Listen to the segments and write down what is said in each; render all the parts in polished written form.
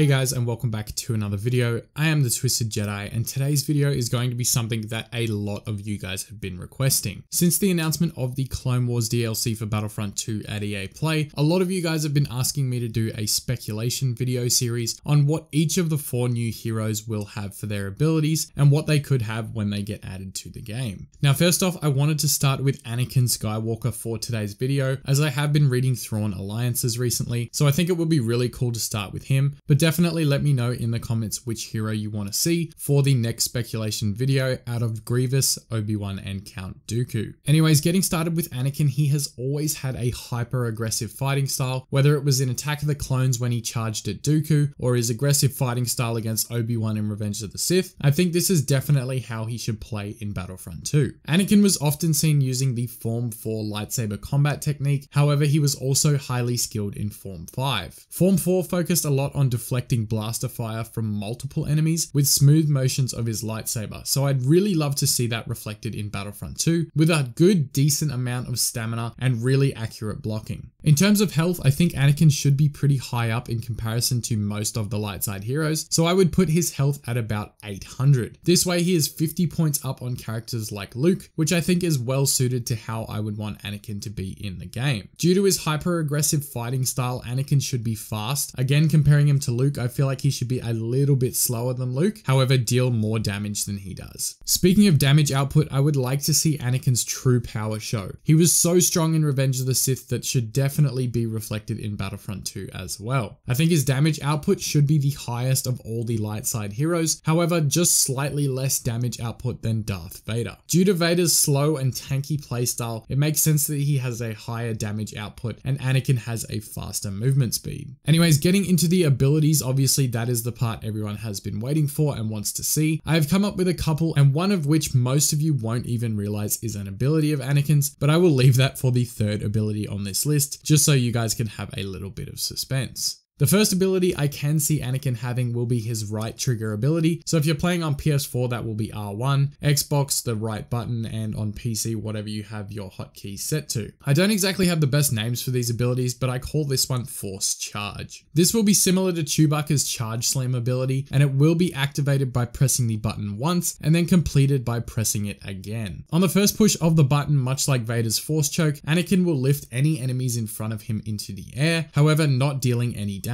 Hey guys, and welcome back to another video. I am the Twisted Jedi, and today's video is going to be something that a lot of you guys have been requesting. Since the announcement of the Clone Wars DLC for Battlefront 2 at EA Play, a lot of you guys have been asking me to do a speculation video series on what each of the 4 new heroes will have for their abilities and what they could have when they get added to the game. Now first off, I wanted to start with Anakin Skywalker for today's video, as I have been reading Thrawn Alliances recently, so I think it would be really cool to start with him, but definitely let me know in the comments which hero you want to see for the next speculation video out of Grievous, Obi-Wan, and Count Dooku. Anyways, getting started with Anakin, he has always had a hyper aggressive fighting style, whether it was in Attack of the Clones when he charged at Dooku, or his aggressive fighting style against Obi-Wan in Revenge of the Sith. I think this is definitely how he should play in Battlefront 2. Anakin was often seen using the Form 4 lightsaber combat technique, however he was also highly skilled in Form 5. Form 4 focused a lot on deflecting blaster fire from multiple enemies with smooth motions of his lightsaber, so I'd really love to see that reflected in Battlefront 2 with a good decent amount of stamina and really accurate blocking. In terms of health, I think Anakin should be pretty high up in comparison to most of the light side heroes, so I would put his health at about 800. This way he is 50 points up on characters like Luke, which I think is well suited to how I would want Anakin to be in the game. Due to his hyper aggressive fighting style, Anakin should be fast. Again, comparing him to Luke, I feel like he should be a little bit slower than Luke, however deal more damage than he does. Speaking of damage output, I would like to see Anakin's true power show. He was so strong in Revenge of the Sith that should definitely be reflected in Battlefront 2 as well. I think his damage output should be the highest of all the light side heroes, however just slightly less damage output than Darth Vader. Due to Vader's slow and tanky playstyle, it makes sense that he has a higher damage output and Anakin has a faster movement speed. Anyways, getting into the abilities, obviously that is the part everyone has been waiting for and wants to see. I have come up with a couple, and one of which most of you won't even realize is an ability of Anakin's, but I will leave that for the third ability on this list, just so you guys can have a little bit of suspense. The first ability I can see Anakin having will be his right trigger ability. So if you're playing on PS4, that will be R1, Xbox, the right button, and on PC, whatever you have your hotkey set to. I don't exactly have the best names for these abilities, but I call this one Force Charge. This will be similar to Chewbacca's Charge Slam ability, and it will be activated by pressing the button once and then completed by pressing it again. On the first push of the button, much like Vader's Force Choke, Anakin will lift any enemies in front of him into the air, however not dealing any damage.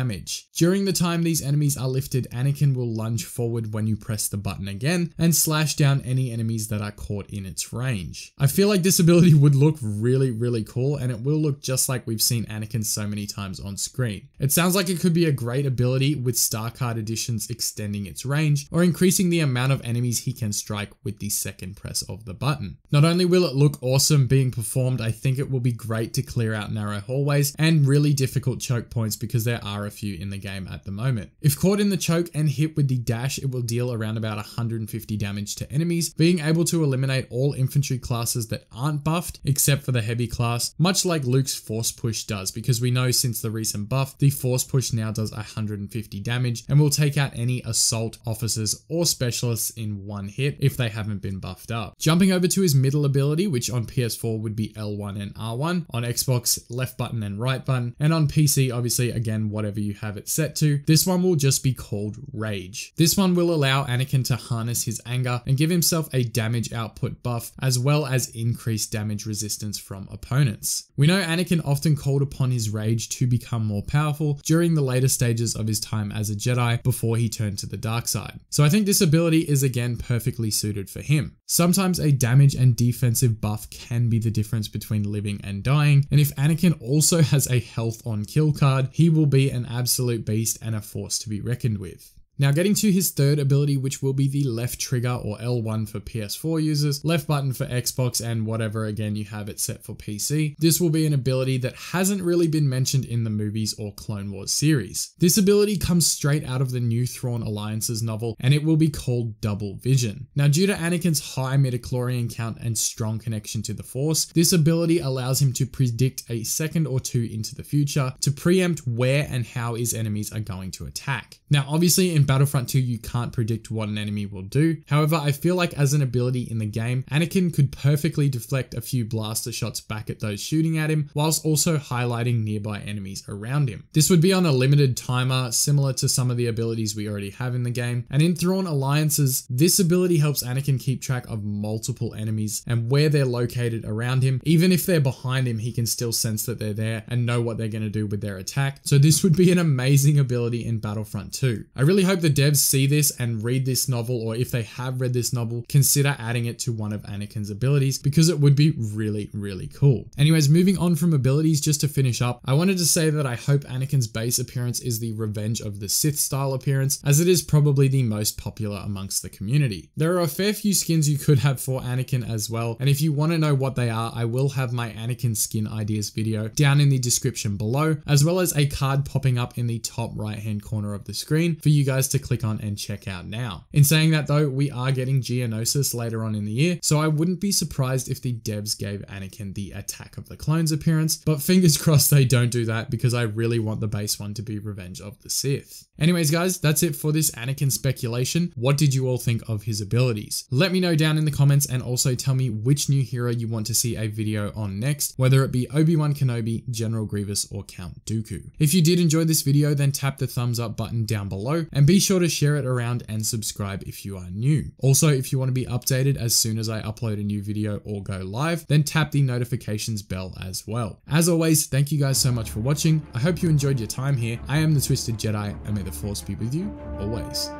During the time these enemies are lifted, Anakin will lunge forward when you press the button again and slash down any enemies that are caught in its range. I feel like this ability would look really cool, and it will look just like we've seen Anakin so many times on screen. It sounds like it could be a great ability with Star Card editions extending its range or increasing the amount of enemies he can strike with the second press of the button. Not only will it look awesome being performed, I think it will be great to clear out narrow hallways and really difficult choke points, because there are a few in the game at the moment. If caught in the choke and hit with the dash, it will deal around about 150 damage to enemies, being able to eliminate all infantry classes that aren't buffed except for the heavy class, much like Luke's Force Push does, because we know since the recent buff, the Force Push now does 150 damage and will take out any assault officers or specialists in one hit if they haven't been buffed up. Jumping over to his middle ability, which on PS4 would be L1 and R1, on Xbox left button and right button, and on PC obviously again whatever you have it set to, this one will just be called Rage. This one will allow Anakin to harness his anger and give himself a damage output buff, as well as increased damage resistance from opponents. We know Anakin often called upon his rage to become more powerful during the later stages of his time as a Jedi before he turned to the dark side. So I think this ability is again perfectly suited for him. Sometimes a damage and defensive buff can be the difference between living and dying, and if Anakin also has a health on kill card, he will be an absolute beast and a force to be reckoned with. Now getting to his third ability, which will be the left trigger or L1 for PS4 users, left button for Xbox, and whatever again you have it set for PC. This will be an ability that hasn't really been mentioned in the movies or Clone Wars series. This ability comes straight out of the new Thrawn Alliances novel, and it will be called Double Vision. Now due to Anakin's high midichlorian count and strong connection to the Force, this ability allows him to predict a second or two into the future to preempt where and how his enemies are going to attack. Now obviously in Battlefront 2 you can't predict what an enemy will do. However, I feel like as an ability in the game, Anakin could perfectly deflect a few blaster shots back at those shooting at him, whilst also highlighting nearby enemies around him. This would be on a limited timer, similar to some of the abilities we already have in the game, and in Thrawn Alliances, this ability helps Anakin keep track of multiple enemies and where they're located around him. Even if they're behind him, he can still sense that they're there and know what they're going to do with their attack. So this would be an amazing ability in Battlefront 2. I really hope the devs see this and read this novel, or if they have read this novel, consider adding it to one of Anakin's abilities, because it would be really, really cool. Anyways, moving on from abilities, just to finish up, I wanted to say that I hope Anakin's base appearance is the Revenge of the Sith style appearance, as it is probably the most popular amongst the community. There are a fair few skins you could have for Anakin as well, and if you want to know what they are, I will have my Anakin skin ideas video down in the description below, as well as a card popping up in the top right hand corner of the screen for you guys to click on and check out now. In saying that though, we are getting Geonosis later on in the year, so I wouldn't be surprised if the devs gave Anakin the Attack of the Clones appearance, but fingers crossed they don't do that, because I really want the base one to be Revenge of the Sith. Anyways guys, that's it for this Anakin speculation. What did you all think of his abilities? Let me know down in the comments, and also tell me which new hero you want to see a video on next, whether it be Obi-Wan Kenobi, General Grievous, or Count Dooku. If you did enjoy this video, then tap the thumbs up button down below, and be sure to share it around and subscribe if you are new. Also, if you want to be updated as soon as I upload a new video or go live, then tap the notifications bell as well. As always, thank you guys so much for watching. I hope you enjoyed your time here. I am the Twisted Jedi, and may the Force be with you always.